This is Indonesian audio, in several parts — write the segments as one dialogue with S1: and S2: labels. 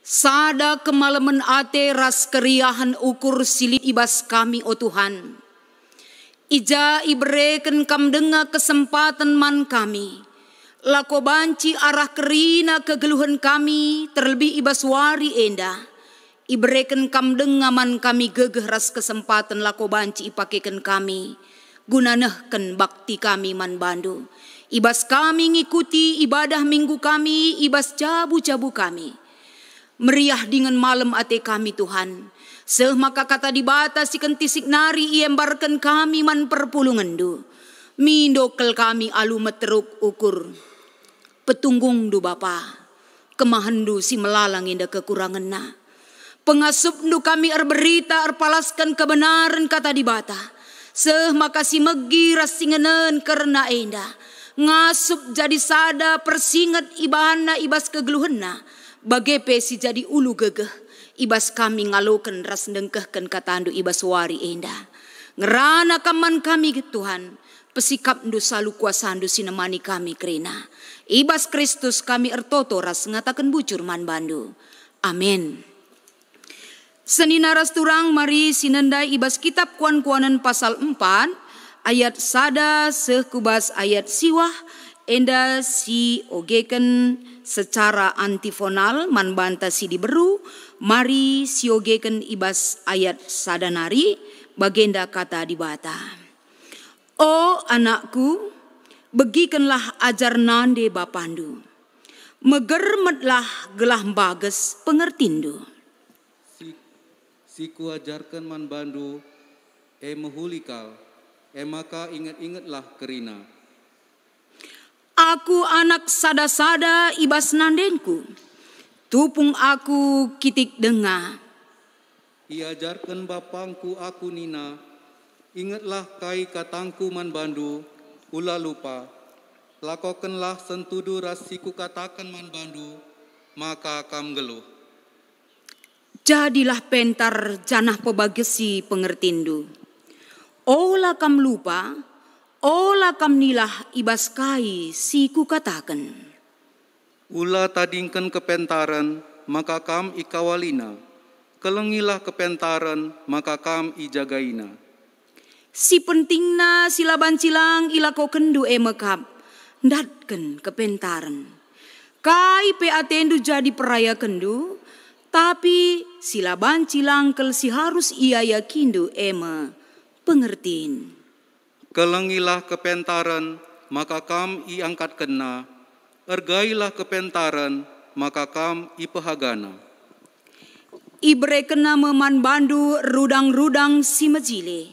S1: Sada kemalaman ate ras keriahan ukur silit ibas kami o Tuhan. Ija ibreken kam denga kesempatan man kami. Lako banci arah kerina kegeluhan kami terlebih ibas wari enda. Ibreken kam denga man kami gegeh ras kesempatan lako banci ipakekan kami. Gunanehken bakti kami man bandu. Ibas kami ngikuti ibadah minggu kami, ibas jabu-jabu kami. Meriah dengan malam ate kami Tuhan. Seh maka kata dibatas si kentisik nari iembarkan kami man perpulungan du. Mindokel kami alu meteruk ukur. Petunggung du Bapa. Kemahandu si melalang inda kekurangan na. Pengasup du kami berita erpalaskan kebenaran kata dibata. Seh maka si megi rasingenen karena enda. Ngasup jadi sada persingat ibahana ibas kegeluhena. Bagepe si jadi ulu gegeh. Ibas kami ngaloken ras dengkehken katandu ibas wari enda. Ngerana kaman kami Tuhan. Pesikap ndu salu kuasandu sinemani kami kerina. Ibas Kristus kami ertoto ras ngatakan bujur man bandu. Amin. Senina ras turang mari sinendai ibas kitab kuan-kuanan pasal 4. Ayat sada sekubas ayat siwah. Enda si ogeken secara antifonal man banta si diberu. Mari si ogeken ibas ayat sadanari bagenda kata dibata. O anakku, begikenlah ajar nande bapandu. Megermetlah gelah bages pengertindu.
S2: Siku ajarkan man bandu, mehulikal, maka ingat-ingatlah kerina.
S1: Aku anak sada-sada ibas nandenku. Tupung aku kitik denga.
S2: Iajarkan bapangku aku nina. Ingatlah kai katangku man bandu. Ula lupa. Lakokenlah sentudu rasiku katakan man bandu. Maka kam geluh.
S1: Jadilah pentar janah pebagesi pengertindu. Ola kam lupa. Ola kam nilah ibas kai si ku katakan.
S2: Ula tadingkan kepentaran, maka kam ikawalina. Kelengilah kepentaran, maka kam ijagaina.
S1: Si pentingna silaban cilang ilako kendu mekap. Ndatken kepentaran. Kai pe atendu jadi peraya kendu. Tapi silaban cilang kel si harus ia yakindu pengertiin.
S2: Kelengilah kepentaran, maka kam iangkat kena. Ergailah kepentaran, maka kam ipehagana.
S1: Ibre kena meman bandu rudang-rudang si mejile.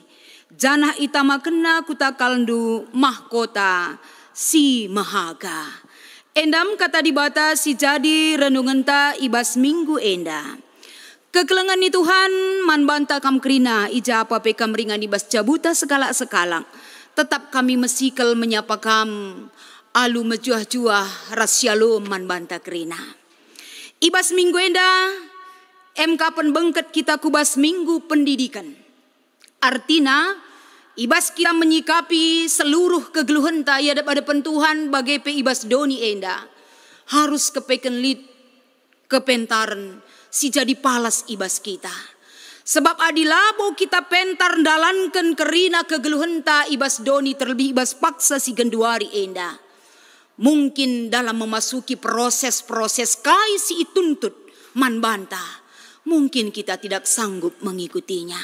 S1: Janah itama kena kutakalndu mahkota si mahaga. Endam kata dibata si jadi renungenta ibas minggu enda. Kekelengan ni Tuhan man banta kam krina ija apa pe kam ringan ibas jabuta sekala-sekalang. Tetap kami mesikal menyapa kam, alu mejuah-juah rasyalo man banta kerina. Ibas minggu enda, kapan bengket kita kubas minggu pendidikan. Artina, ibas kita menyikapi seluruh kegeluhan ta ya depan Tuhan bagai pe ibas doni enda. Harus kepeken lit kepentaran si jadi palas ibas kita. Sebab adilabo kita pentar dalankan kerina kegeluhenta ibas doni terlebih ibas paksa si genduari enda. Mungkin dalam memasuki proses-proses kai si ituntut man banta. Mungkin kita tidak sanggup mengikutinya.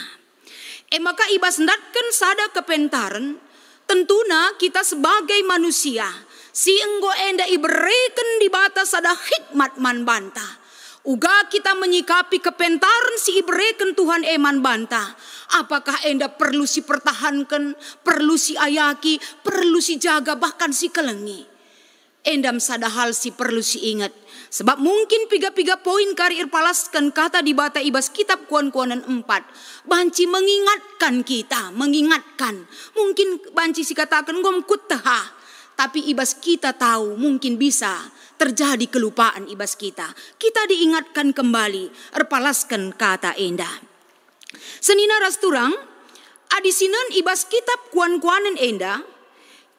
S1: Maka ibas ndatkan sada kepentaran. Tentuna kita sebagai manusia. Si enggo enda ibereken di batas ada hikmat man banta. Uga kita menyikapi kepentaran si ibreken Tuhan eman banta. Apakah enda perlu si pertahankan, perlu si ayaki, perlu si jaga, bahkan si kelengi. Endam sada hal si perlu si ingat. Sebab mungkin piga-piga poin kari irpalaskan kata di bata ibas kitab kuan-kuanan 4. Banci mengingatkan kita, mengingatkan. Mungkin banci si katakan ngom kuttaha. Tapi ibas kita tahu mungkin bisa terjadi kelupaan ibas kita. Kita diingatkan kembali, erpalaskan kata enda. Senina rasturang, adisinan ibas kitab kuan-kuanan enda.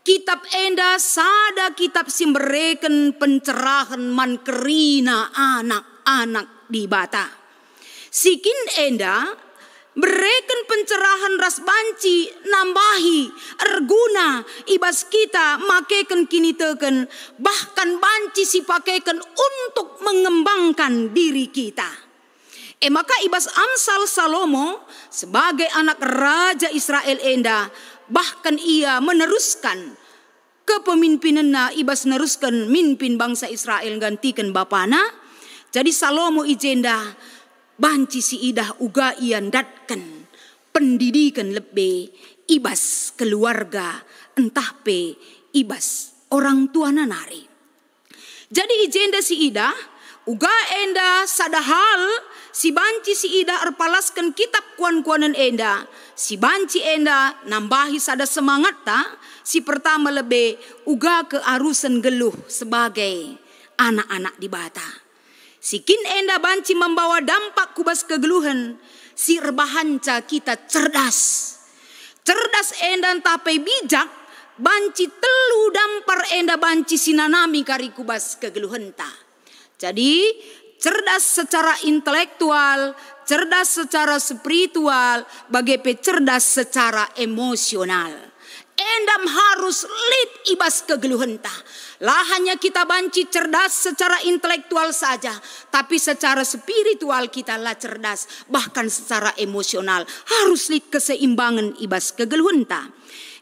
S1: Kitab enda sada kitab simbereken pencerahan man kerina anak anak di bata. Sikin enda bereken pencerahan ras banci nambahi erguna ibas kita makeken kini teken, bahkan banci si pakeken untuk mengembangkan diri kita. Maka ibas Amsal Salomo sebagai anak Raja Israel enda, bahkan ia meneruskan kepemimpinannya, ibas neruskan mimpin bangsa Israel gantikan bapana. Jadi Salomo ijenda banci si idah uga ian datkan pendidikan lebih ibas keluarga entah pe ibas orang tua nanari. Jadi ijenda si idah uga enda sadahal si banci si ida erpalaskan kitab kuan-kuanan enda. Si banci enda nambahi sada semangat ta. Si pertama lebih uga kearusan geluh sebagai anak-anak di bata. Sikin enda banci membawa dampak kubas kegeluhan. Si rebahanca kita cerdas. Cerdas enda tapai bijak. Banci telu dampar enda banci sinanami kari kubas kegeluhan ta. Jadi cerdas secara intelektual, cerdas secara spiritual, bagaimana cerdas secara emosional. Endam harus lead ibas kegeluhan ta. Lah hanya kita banci cerdas secara intelektual saja, tapi secara spiritual kita lah cerdas, bahkan secara emosional harus lead keseimbangan ibas kegeluhan ta.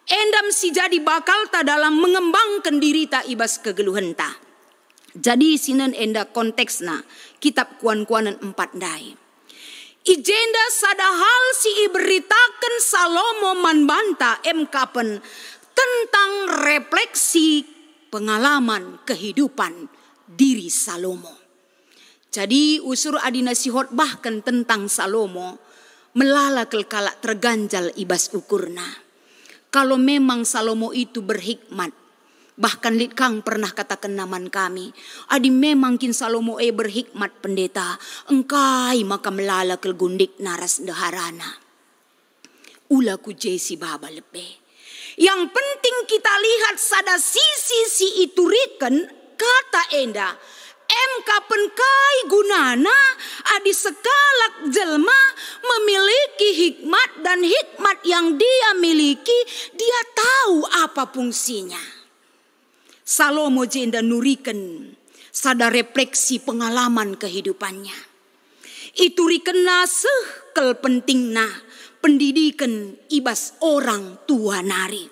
S1: Endam si jadi bakal ta dalam mengembangkan diri ta ibas kegeluhan ta. Jadi sinan enda konteksna kitab kuan-kuanan 4 dai. Ijenda sadahal si iberitakan Salomo manbanta kapen tentang refleksi pengalaman kehidupan diri Salomo. Jadi usur adina sihot bahkan tentang Salomo melala kelkalak terganjal ibas ukurna. Kalau memang Salomo itu berhikmat, bahkan Lit Kang pernah katakan naman kami, adi memang kin Salomo berhikmat pendeta, engkai maka melala kelgundik naras deharana. Ula ku jesi baba lepe. Yang penting kita lihat sada sisi si ituriken kata enda. Kapen kai gunana adi sekalak jelma memiliki hikmat dan hikmat yang dia miliki dia tahu apa fungsinya. Salomo jenda nuriken sada refleksi pengalaman kehidupannya. Itu rikena sekel pentingna pendidikan ibas orang tua nari.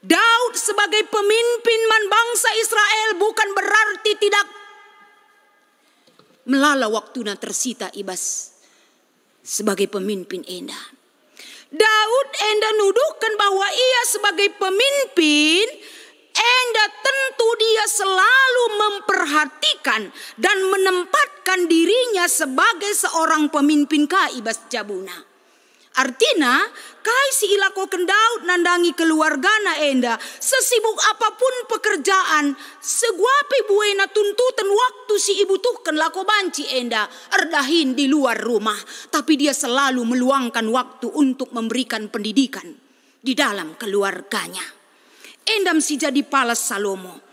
S1: Daud sebagai pemimpin man bangsa Israel bukan berarti tidak melala waktuna tersita ibas sebagai pemimpin enda. Daud enda nuduhkan bahwa ia sebagai pemimpin enda tentu dia selalu memperhatikan dan menempatkan dirinya sebagai seorang pemimpin ka ibas jabuna. Artinya, kai si ilakoken Daud nandangi keluargana enda, sesibuk apapun pekerjaan, seguape buena tuntutan waktu si ibu tuhkan lako banci enda, erdahin di luar rumah. Tapi dia selalu meluangkan waktu untuk memberikan pendidikan di dalam keluarganya. Endam si jadi palas Salomo.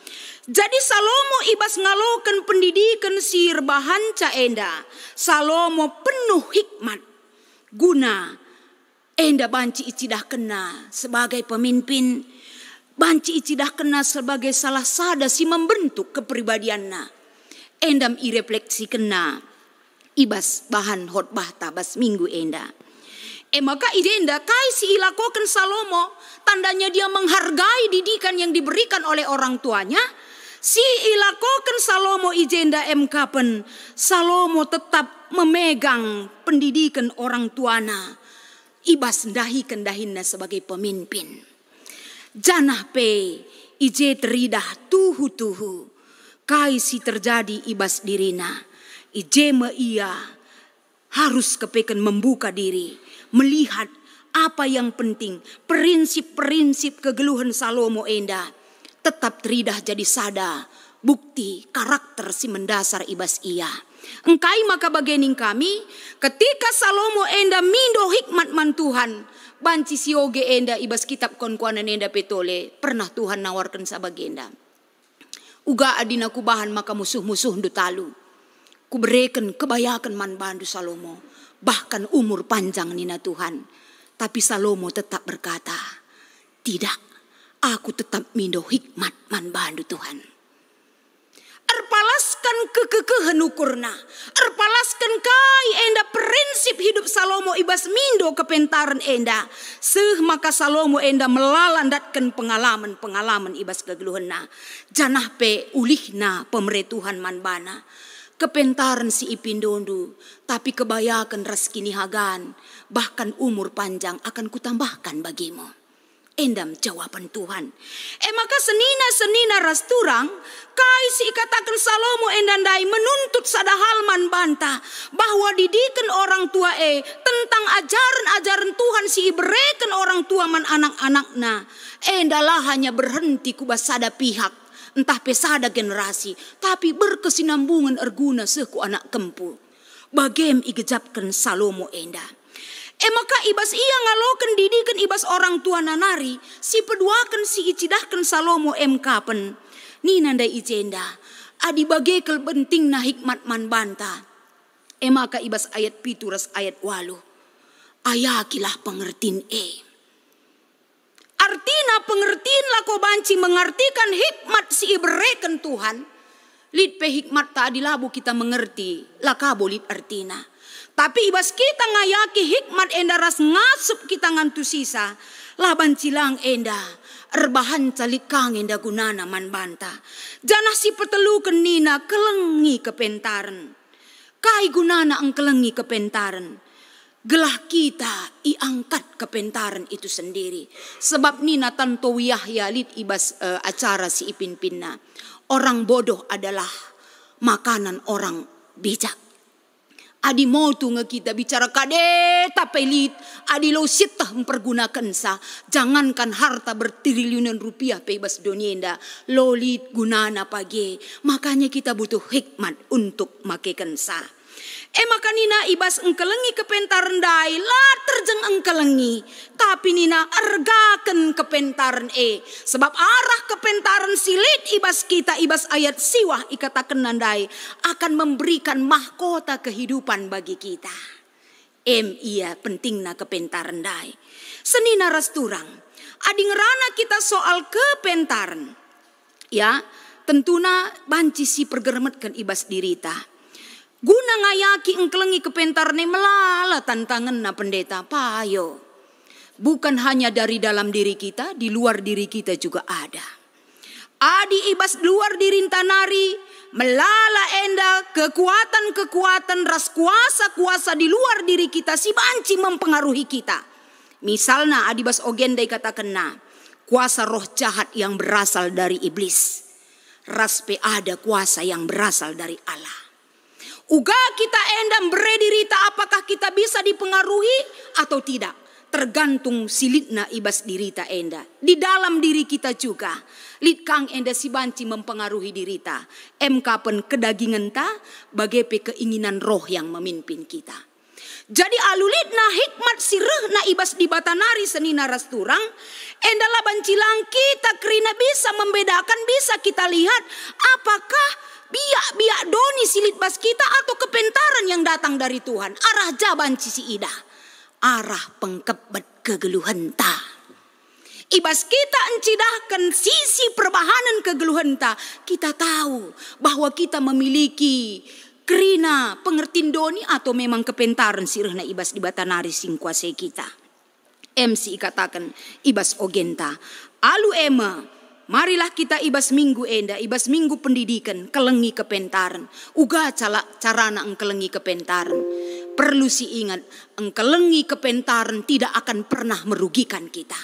S1: Jadi Salomo ibas ngalokan pendidikan si rebahanca enda. Salomo penuh hikmat guna enda banci icidah kena sebagai pemimpin, banci icidah kena sebagai salah sada si membentuk kepribadianna. Endam irefleksi kena ibas bahan khotbah tabas minggu enda. Maka ijenda kai si ilakokan Salomo, tandanya dia menghargai didikan yang diberikan oleh orang tuanya. Si ilakokan Salomo ijenda kapen Salomo tetap memegang pendidikan orang tuana. Ibas ndahi kendahinna sebagai pemimpin. Janah pe ije teridah tuhu-tuhu. Kai si terjadi ibas dirina. Ije me ia harus kepeken membuka diri. Melihat apa yang penting. Prinsip-prinsip kegeluhan Salomo enda. Tetap teridah jadi sada. Bukti karakter si mendasar ibas ia. Engkai maka bagening kami ketika Salomo enda mindo hikmat man Tuhan banci sioge enda ibas kitab konkuanan enda petole pernah Tuhan nawarkan sabagenda uga adina kubahan maka musuh-musuh ndu talu ku berikan kebayakan man bandu Salomo, bahkan umur panjang nina Tuhan. Tapi Salomo tetap berkata, tidak, aku tetap mindo hikmat man bandu Tuhan. Erpalaskan kekekehan ukurna, erpalaskan kai enda prinsip hidup Salomo ibas mindo kepentaran enda. Seh maka Salomo enda melalandatkan pengalaman ibas kegeluhana. Janah pe ulihna pemeretuhan manbana. Kepentaran si ipindondu, tapi kebayakan raskini hagan, bahkan umur panjang akan kutambahkan bagimu. Endam jawaban Tuhan. Maka senina rasturang, kai si katakan Salomo endandai menuntut sadahal man banta, bahwa didikan orang tua tentang ajaran-ajaran Tuhan si ibrekan orang tua man anak-anakna. Endalah hanya berhenti kubas sada pihak, entah pesada generasi, tapi berkesinambungan erguna seku anak kempu. Bagem igejapkan Salomo enda. Maka ibas ia ngalokan didikan ibas orang tua nanari, si peduakan si icidahkan Salomo kapen. Ni nandai icenda, adi bagekel penting na hikmat man banta. Maka ibas ayat pituras ayat 8. Ayakilah pengertin Artina pengertiin lako banci mengartikan hikmat si ibereken Tuhan. Lid pe hikmat tadi labu kita mengerti, lakabo lid artina. Tapi ibas kita ngayaki hikmat enda ras ngasup kita ngantu sisa. Laban cilang enda, erbahan calikang enda gunana man banta. Janah si petelukan nina kelengi kepentaran. Kai gunana ang kelengi kepentaran. Gelah kita iangkat kepentaran itu sendiri. Sebab nina tanto Yahya lid ibas acara si ipin-pinna. Orang bodoh adalah makanan orang bijak. Adi mau tu kita bicara kade tapelit, adi lo sitah mempergunakan sa. Jangankan harta bertriliunan rupiah bebas donienda, lolit gunana pagi. Makanya kita butuh hikmat untuk makekan sa. Maka nina ibas engkelengi kepentaran dai, lah terjeng engkelengi. Tapi nina ergaken kepentaran sebab arah kepentaran silit ibas kita ibas ayat siwah ikatakan nandai akan memberikan mahkota kehidupan bagi kita. Iya pentingna kepentaran dai. Senina rasturang, adi ngerana kita soal kepentaran. Ya, tentuna banci si pergeremetkan ibas dirita. Guna ngayaki engkelengi kepentarne melala tantangan na pendeta payo. Bukan hanya dari dalam diri kita, di luar diri kita juga ada. Adi ibas luar diri tanari, melala enda kekuatan-kekuatan ras kuasa-kuasa di luar diri kita si banci mempengaruhi kita. Misalnya adi bas ogenda katakan na, kuasa roh jahat yang berasal dari iblis. Ras pe ada kuasa yang berasal dari Allah. Uga kita endam beredirita apakah kita bisa dipengaruhi atau tidak. Tergantung silitna ibas dirita enda. Di dalam diri kita juga. Lit kang enda si banci mempengaruhi dirita. Kapen kedagingan ta bagepe keinginan roh yang memimpin kita. Jadi alulitna hikmat sireh na ibas di batanari senina rasturang. Endala bancilang kita kerina bisa membedakan, bisa kita lihat apakah biak doni silit bas kita atau kepentaran yang datang dari Tuhan. Arah jaban cisi ida. Arah pengkebet kegeluhan ta. Ibas kita encidahkan sisi perbahanan kegeluhan ta. Kita tahu bahwa kita memiliki kerina pengertin doni atau memang kepentaran sirahna ibas di batanari sing kuasai kita. MC katakan ibas ogenta. Alu ema. Marilah kita ibas minggu enda, ibas minggu pendidikan, kelengi kepentaran. Uga carana engkelengi kepentaran. Perlu si ingat, engkelengi kepentaran tidak akan pernah merugikan kita.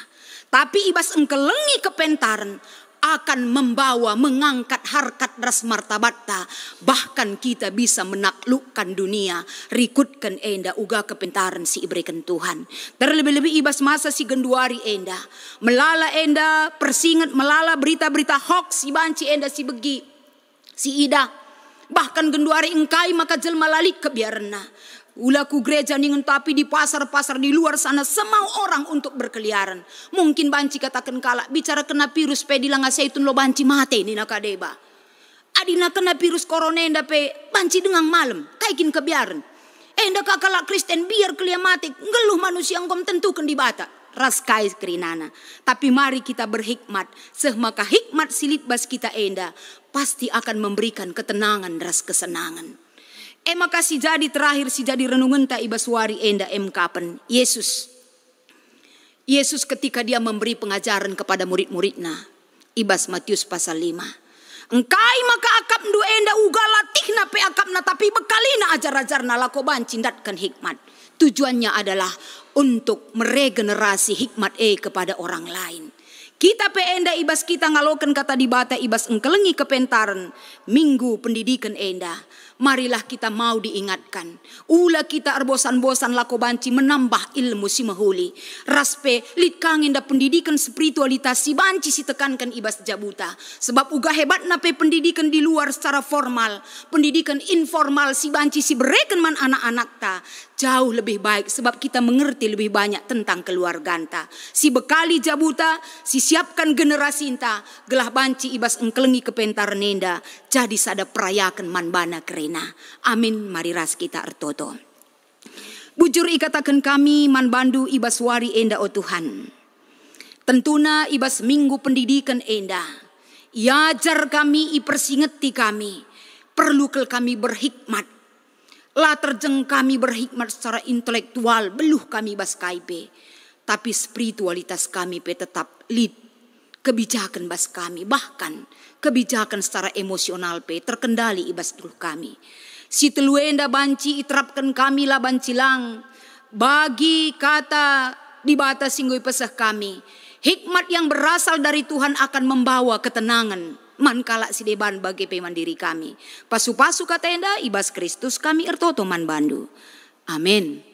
S1: Tapi ibas engkelengi kepentaran akan membawa, mengangkat harkat ras martabatta. Bahkan kita bisa menaklukkan dunia. Rikutkan enda uga kepentaran si iberikan Tuhan. Terlebih-lebih ibas masa si genduari enda. Melala enda persingat, melala berita-berita hoax si banci enda si begi. Si ida. Bahkan genduari engkai maka jelma lalik kebiarna. Ulaku gereja ningun tapi di pasar-pasar di luar sana semau orang untuk berkeliaran. Mungkin banci katakan kalak bicara kena virus pedilang aseitun lo banci mate ni nakadeba. Adina kena virus corona enda pe banci dengan malam kaikin kebiaran. Enda kakala Kristen biar klimatik ngeluh manusia ngom tentukan di bata. Raskai kerinana. Tapi mari kita berhikmat. Semaka hikmat silit bas kita enda pasti akan memberikan ketenangan ras kesenangan. Maka si jadi terakhir si jadi renungan ta ibaswari enda kapan Yesus ketika dia memberi pengajaran kepada murid-muridnya. Ibas Matius pasal 5. Engkai maka akap ndu enda uga latihna pe akapna tapi bekalina ajar-ajarna lako bancindatkan hikmat. Tujuannya adalah untuk meregenerasi hikmat kepada orang lain. Kita pe enda ibas kita ngalokan kata di bata ibas engkelengi kepentaran minggu pendidikan enda. Marilah kita mau diingatkan. Ula kita arbosan-bosan lako banci menambah ilmu si mahuli. Raspe lit kangen da pendidikan spiritualitas si banci si tekankan ibas jabuta. Sebab uga hebat nape pendidikan di luar secara formal. Pendidikan informal si banci si bereken man anak-anak ta. Jauh lebih baik sebab kita mengerti lebih banyak tentang keluarga ta. Si bekali jabuta, si siapkan generasi ta. Gelah banci ibas engkelengi kepentaran enda. Jadi sada perayakan manbana keren. Amin, mari ras kita artoto. Bujur ikatakan kami manbandu ibas wari enda o Tuhan. Tentuna ibas minggu pendidikan enda. Yajar kami ipersingeti kami. Perlu kami berhikmat. Lah terjeng kami berhikmat secara intelektual. Beluh kami bas kaipe. Tapi spiritualitas kami pe tetap lead. Kebijakan bas kami bahkan kebijakan secara emosional pe terkendali ibas dulu kami. Si teluenda banci iterapkan kami lah bancilang bagi kata di batas singgui pesah kami. Hikmat yang berasal dari Tuhan akan membawa ketenangan mankala si deban bagi pemandiri kami. Pasu-pasu kata enda ibas Kristus kami ertoto man bandu. Amin.